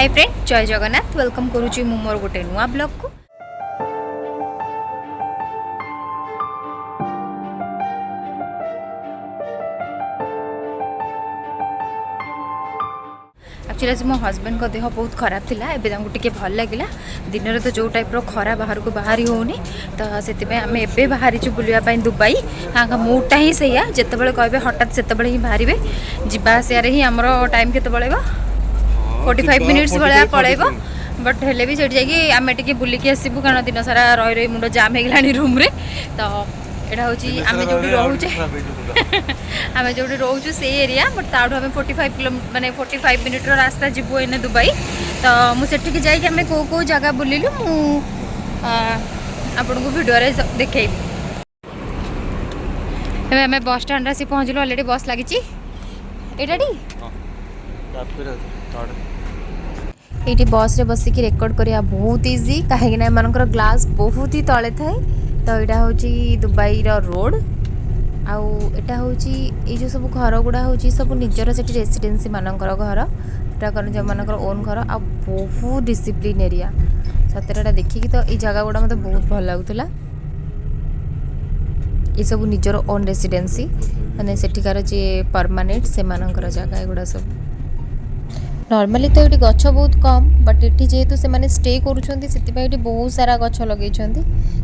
Hi friend जय Jagannath welcome करुच्ची मु मोर गोटे नुआ ब्लॉग को। एक्चुअली आज मो हजबैंड को देह बहुत खराब थिला एबे तांको टिके भल लागिला दिन रे तो जो टाइप रो खरा बाहर को बाहरी होनी तो सेति पे आमे एबे बाहरी छु बुलिया पई दुबई हां मूडटा ही सैया जते बेले कहबे हठात सेते बेले ही बाहरीबे जिबा आसिया रे ही हमरो टाइम केते बळेबा 45 मिनिट्स भलिया पळेबो बट हेले भी सेठी जाकी आमे टिके बुलिकी आसीबु कारण दिन सारा रही रही मुंड जाम हेगलानी रूम रे तो एटा होची आमे जोडी रहूचे आमे जोडी रहूछु से एरिया बट ताडू आमे 45 किलो माने 45 मिनिट रो रास्ता जिबो एने दुबई तो मु सेठी के जाई कि आमे को को जगह बुलिलु मु आपन को वीडियो रे देखैबी। एबे आमे बस स्टैंड रे सी पहुंचलो ऑलरेडी बस लागी ची एटाडी ये बस रे बसिक रेकर्ड करिया बहुत इजी कहीं एमनकर ग्लास बहुत ही तले थाए तो यहाँ हूँ दुबई रोड आउ एटा हूँ ये जो सब घर गुड़ा हूँ सब निजर से रेसिडेंसी मानकर घर यहाँ जो मान ओन घर आ बहुत डिसिप्लिन एरिया सतरा देखिकी तो ये जगह गुड़ा मतलब बहुत भल लगुला ये सब निजर ओन रेसिडेंसी माने सेठिकार जे परमानेंट से मानकर जगह एगुड़ा सब नॉर्मली तो ये गछ बहुत कम बट ये जेहेतु से माने स्टे करुँच बहुत सारा गछ लगे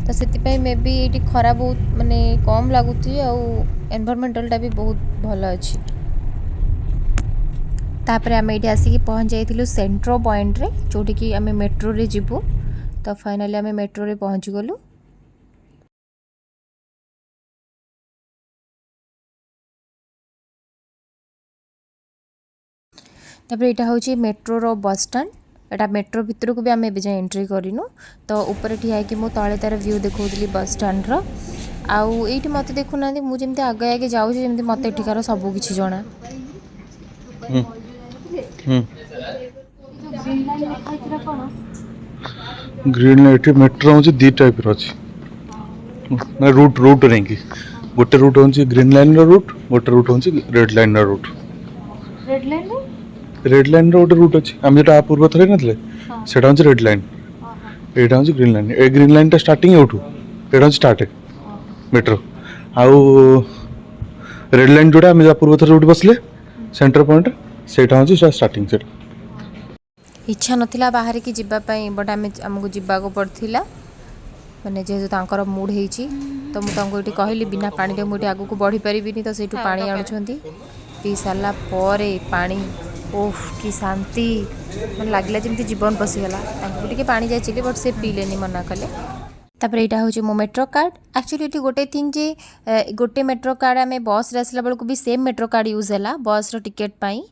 तो से मे बी ये खरा बहुत माने कम लगुच एनवायरमेंटलटा भी बहुत भल अच्छी तापर आम ये आसिक पहुँच जाइलु सेंट्रो पॉइंट रे जोटी कि आम मेट्रो रे जीवु तो फाइनली आम मेट्रो रे पहुँच गलु। तापर यहाँ हूँ मेट्रो रो बस स्टैंड एटा मेट्रो भितर को भी आम एवं एंट्री करूँ तो ऊपर ठिया कि मु तले तार व्यू देखी बस स्टैंड रो आउ ये मत देखुना मुझे आगे आगे जाऊँगी मत एठिकार सब किसी जना ग्रीन लाइट मेट्रो हूँ दी टाइप अच्छी रूट रूट नहीं कि गोटे रूट हूँ ग्रीन लाइन रूट गोटे रूट हूँ red line route red line गोटे रूट अच्छी आम जो पूर्व थर ना से रेड लाइन यहाँ हूँ ग्रीन लाइन ए ग्रीन लाइन स्टार्टिंग यूठू यहाँ हूँ स्टार्ट मेट्रो आउ रेड लाइन जोड़ा आम पूर्व थर जो बसले सेंटर पॉइंट से हूँ स्टार्टिंग से इच्छा नथिला बाहर की जीवाई बट आम आमको जावाक पड़ता माने जेहेतु मूड होती तो मुझे कहली बिना पानी रे मुझे आगू बढ़ी पारिनी तो सहीठू पानी आणुंट पी सारा पर पानी ओह कि शांति मैं लगला जमी जीवन पशिगला टे पानी जाइए बट से पीले मना कले। तापर यहाँ हूँ मो मेट्रो कार्ड एक्चुअली ये गोटे थिंग जे गोटे मेट्रो कार्ड आम बस आसला बेलू भी सेम मेट्रो कार्ड यूज है बस टिकेट पाई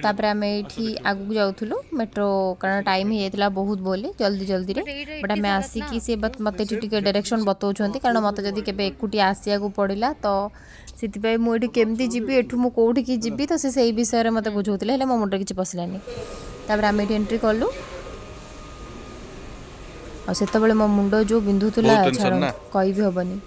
तापर आम ये आगू जाऊँ मेट्रो कारण टाइम हो जाता बहुत बोली जल्दी जल्दी रे बट आम आसिकी सी मत डायरेक्शन बताऊँ कारण मत जब के एकुटी आसिया पड़ा तो से मुझे केमती जीवी एठू मु कौटिकी जीवी तो से विषय में मत बुझाते मो मुंड किसी पशिलानी तापर आम ये एंट्री कलु आते मो मुंड जो बिंधुला कही भी हेनी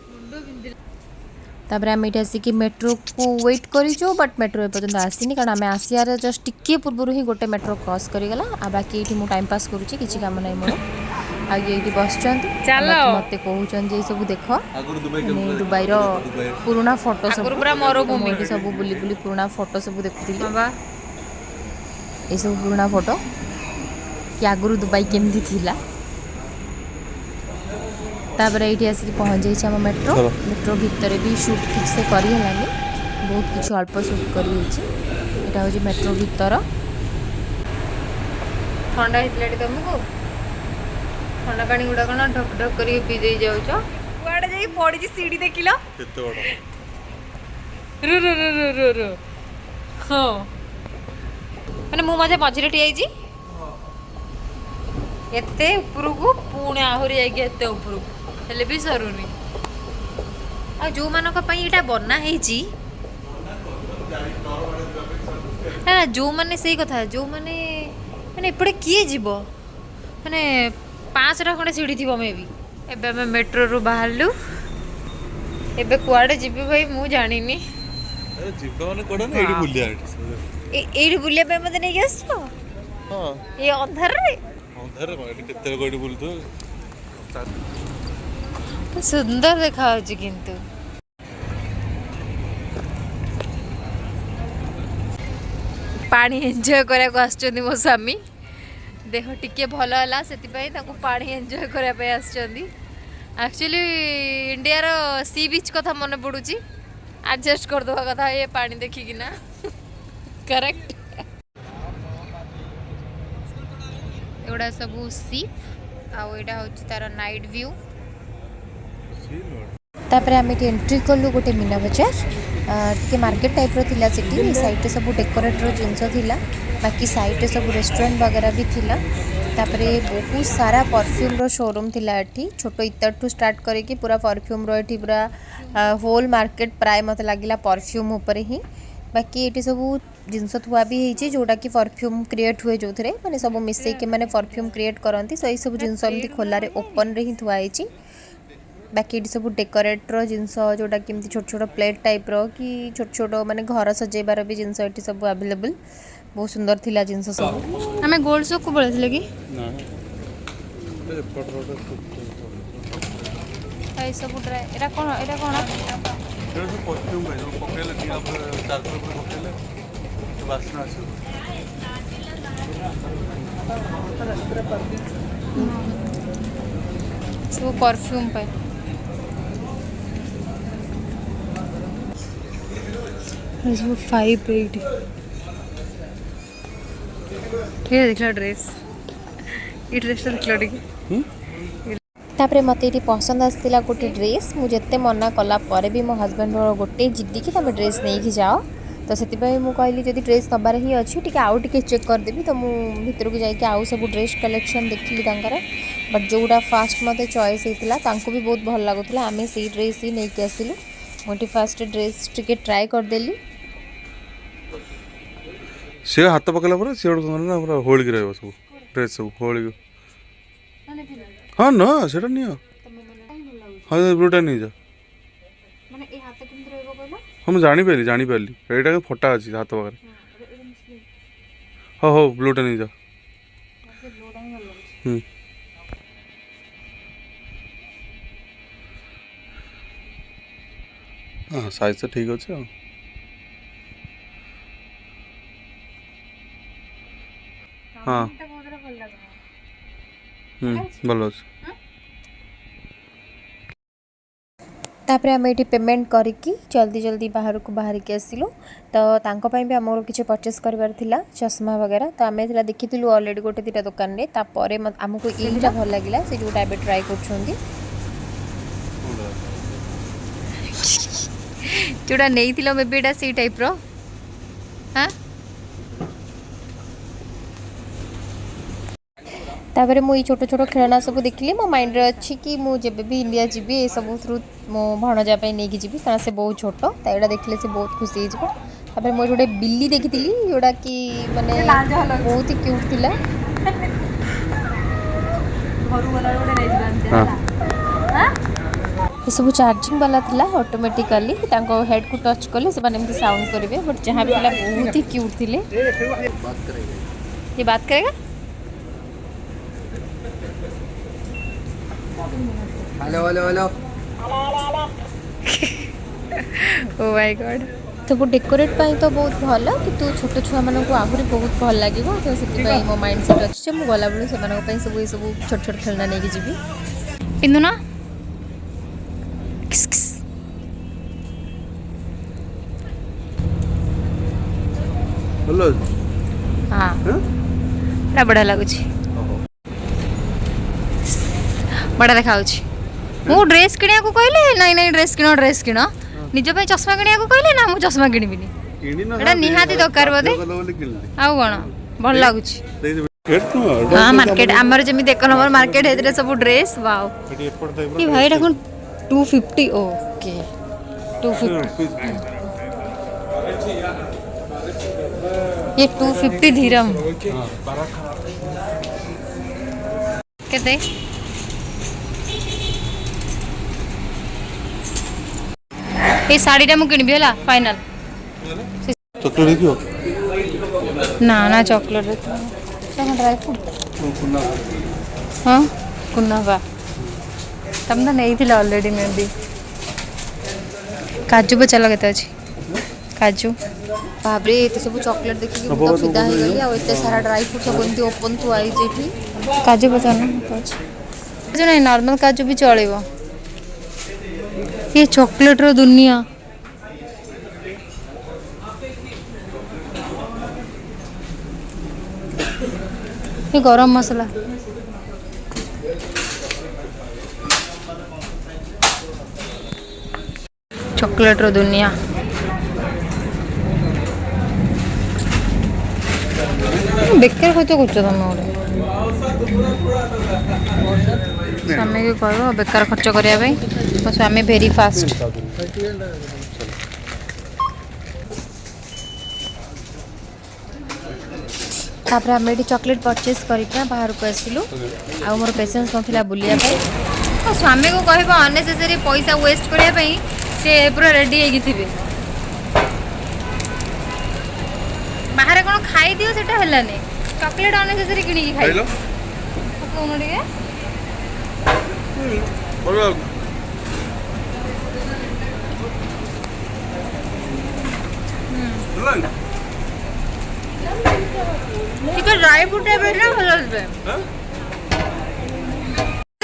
तापर आम ये आसिक मेट्रो को वेट करूँ बट मेट्रो एपर्तंत आसीनी कारण आम आसियार जस्ट टिके पूर्व ही गोटे मेट्रो क्रॉस करीगला आ बाकी ये मुझे टाइम पास करुँची किसी काम ना मोर आ ये बस मत कहते सब देख दुबई पुराना फोटो सब सब बुली बुली पुराना फोटो सब देखुली ये सब पुराना फोटो कि आगुरी दुबई केमती थिला तापर ये आसिक पहुँच जाइए आम मेट्रो मेट्रो भितर भी शूट ठीक से करहलानी बहुत किसी अल्प शूट करा हूँ मेट्रो भितर ठंडा होता तुमको ठंडा पानी गुड़ा कौन ढक ढक कर पी दे जाऊड़ जा पड़ी सीढ़ी देख लो हाँ मैंने मु मजा मझे ठिया एते उपरकू पुणी आहरी जाइए उपरकू हेले भी सरुनी आ जो मानक यहाँ बना है जो मैंने से कथा जो मैंने मैंने एपटे किए जीव मैंने 5टा खंडे सीढ़ी थी मे भी एबे आम मेट्रो रू बाहरलु एबे कुआडे जीवी भाई मु जानिनी जीवा माने कोडा ना एडी बुलिया एडी बुलिया पे मते नहीं आसो हाँ ये अंधार रे अंधारे केते लोग बुलु सुंदर देखा किंतु पानी एंजॉय करने को मो स्वामी देह टिके भल है से पानी एंजॉय करने एक्चुअली इंडिया रो सी बीच कथा मन पड़ुची एडजस्ट करदे कथा ये पानी देखिकिना करेक्ट एगुड़ा सब सी आउटा हूँ तार नाइट व्यू तापर आम ये एंट्री कलु गोटे मीना बजार टे मार्केट टाइप रा सिटी साइड सब डेकोरेटर जिनस थिला बाकी साइड सब रेस्टोरेंट वगैरह भी थिला तापरे बहुत सारा परफ्यूम रो शोरूम थिला एठी छोटो इतर टू स्टार्ट करके पूरा परफ्यूम रो एठी पूरा होल मार्केट प्राय मत लागिला परफ्यूम ऊपर ही बाकी ये सब जिनस थुआ भी होती जोटा कि परफ्यूम क्रिएट हुए जो थे मैंने सब मिसई के मैंने परफ्यूम क्रिएट करती सो सब जिनस एमती खोलारे ओपन रे ही थुआ होती बाकी ये सब डेकोरेटर जिनस जोटा कि छोट छोट प्लेट टाइप रो कि छोट छोट माने घर सजेबार भी जिनस ये सब अवेलेबल बहुत सुंदर थिला जिनस सब आम गोल्ड शॉप को बोलते कि सब एटा कौन एटा कौन परफ्यूम पकेले चार्जर पकेले बास्ना सब परफ्यूम पे सब 580 ये देखला ड्रेस ये ड्रेस देखला टिके तापरे मते ये पसंद आसला गोटे ड्रेस मुझे मना कला पर भी मो हजबैंड गोटे जिद्दी कि तुम ड्रेस नहीं कि जाओ तो से मुझे कहली जब ड्रेस नबार ही अच्छी टी आउ टे चेक करदेवी तो मुझे को जाकि आउ सब ड्रेस कलेक्शन देखली बट जोड़ा फास्ट मत चॉइस होता भी बहुत भल लगुला आम से ड्रेस ही नहीं कि आसलु मुझे फास्ट ड्रेस टे ट्राए करदेली सी हाथ पकड़ा पर सी ना पूरा होल की रहा सब ड्रेस सब होल हाँ ना सेटा नहीं हाँ ब्लूटा नहीं जा हाँ मुझे जानी पारि यहाँ फटा अच्छी हाथ पाखे हाँ हो ब्लूटा नहीं जा हाँ साइज तो ठीक अच्छे हाँ भल अच्छे तापर आम ये पेमेंट करके जल्दी जल्दी बाहर को बाहर के आसिलु तो तांको भी आमर किसी परचेस करार थिला चश्मा वगैरह तो आम देखी अलरेडी गोटे दुटा दुकान में तापर आमको यहीटा भल लगे से जोटा ए ट्राए कर जोड़ा नहीं मे बी सी टाइप रो हाँ तापर मुझे छोट छोट खेलना सब देखिली मो माइंड रे अच्छी कि मुझे भी इंडिया जीवी ये सब थ्रू मो भणजा नहीं कि जी कारण से बहुत छोट तो यहाँ देखले से बहुत खुशी हो मुझे गोटे बिल्ली देखी जोड़ा कि माने बहुत ही क्यूट थिला ये सब चार्जिंग वाला थिला ऑटोमेटिकली हेड को टच कले से माने साउंड करेंगे बट जहाँ भी बहुत ही क्यूट थिले ये बात करेगा hello hello hello oh my God सब डेकोरेट पाई तो बहुत भल कि छोट छुआ मान को आहरी बहुत भल लगे तो से मो माइंड सेट अच्छे मुझे गला बेलू से सब ये सब छोट छोट खेलना नहीं जी पिंदु ना हाँ बड़ा बढ़िया लगुच बड़ा देखा मु ड्रेस किणा को कहले नहीं नहीं ड्रेस किण निज पे चश्मा किणा को कहले ना मु चश्मा किणबिनी एटा निहाती दरकार बोधे आउ कोन भल लागुच हाँ मार्केट आमर जमी देख नंबर मार्केट हेतरे सब ड्रेस वाओ ये भाई एटा कोन 250 ओके 250 ये 250 धीरम केते ये साड़ीटा मु किनबी हला फाइनल चॉकलेट देखियो ना ना चॉकलेट ड्राई फ्रूट हाँ कुनाफा तुम तो नहीं थी ऑलरेडी मैं भी काजू बचाल के अच्छी काजू भाभी ये सब चॉकलेट देखिए तो फिदा हो गली और इतने सारा ड्राई फ्रूट सब एमती ओपन थुआ ये काजू बचाना काजू नहीं नॉर्मल काजू भी चलेगा ये चॉकलेट रो दुनिया ये गरम मसला चॉकलेट रो दुनिया बेकार खर्च कर तुम स्वामी को कह बेकार खर्च करने मो स्वामी भेरी फास्ट तापर आम ये चॉकलेट परचेज करना बाहर को आसिलु आ मोर पेशेंस ना बुलिया मो स्वामी को कह अनेसेसरी पैसा वेस्ट करने से पूरा रेडी होगी बाहर कौन खाई दियो सेटा हेलानी चॉकलेट अनेसेसरी किणी खाई कौन टिके ड्राई फ्रूट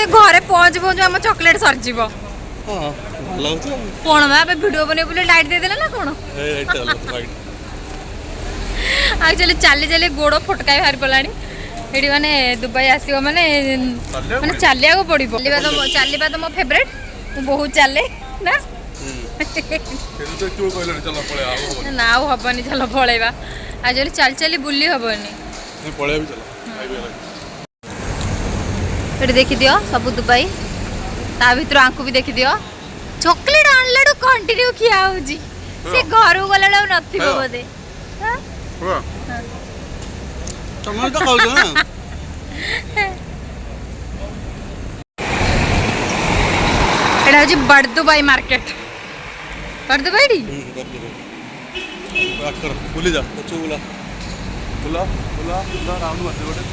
घरे पहुँच पहुँच आम चॉकलेट सरजीव कौन बा वीडियो बने बोले लाइट दे देला ना कौन एक्चुअली चली चली गोड़ फटकाई बाहर पलानी ये माने दुबई आसो माने माने चलिया को पड़ो चलवा तो मो फेवरेट बहुत चले ना ना हबनी चल पलैबा एक्चुअली चल चली बुली हबनी देखी दियो सब दुबई ता भीतर आंकु भी देखी दियो चॉकलेट आणला कंटिन्यू खिया होजी से घर गला नथिबो बोदे तुम तो कहू ना एटा होजी बड़ दुबई मार्केट बड़ दुबई डी कर बुली जा बच्चो बुला बुला बुला बुला राउंड मार दे गोटे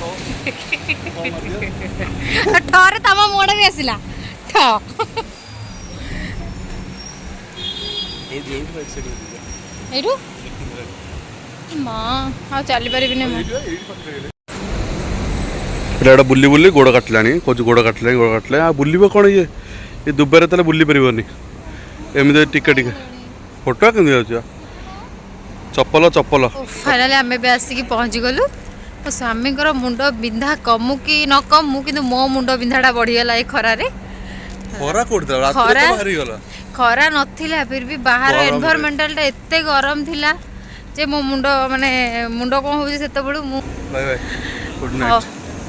ठरे तम मोड़ भी आसिला ठ एठू माँ हाँ चली पारिबिनी पिलाटा बुली बुली गोड़ काटलानी कौच गोड़ काटला आ बुलिब कौन ये दुबई रे बुली पारनी एमती टिके टिके फोटो केमती जाऊँ चप्पल चप्पल फाइनाली आम भी आसिक पहुँची गलु मो स्वामी मुंड बिंधा कमु कि न कमु कि मो मुंड बिंधाटा बढ़ीगला ये खरारे खरा नथिला फिर भी बाहर एनवायरमेंटल एते गरम थिला जे मो मुंड माने मुंड कौन हो से बड़ू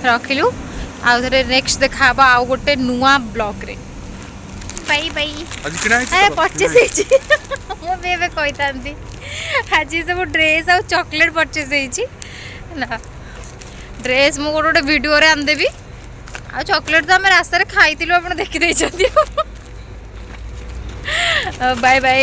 रखिलु आउ थे नेक्स्ट देखा आउ गोटे नुआ ब्लॉग रे बाय बाय अरे परचेस मुझे कही आज सब ड्रेस आ चॉकलेट परचेस ना ड्रेस मुझे गोटे वीडियो रे आनदेवी आ चॉकलेट तो आम रास्ता खाई आप देखी बाय बाय।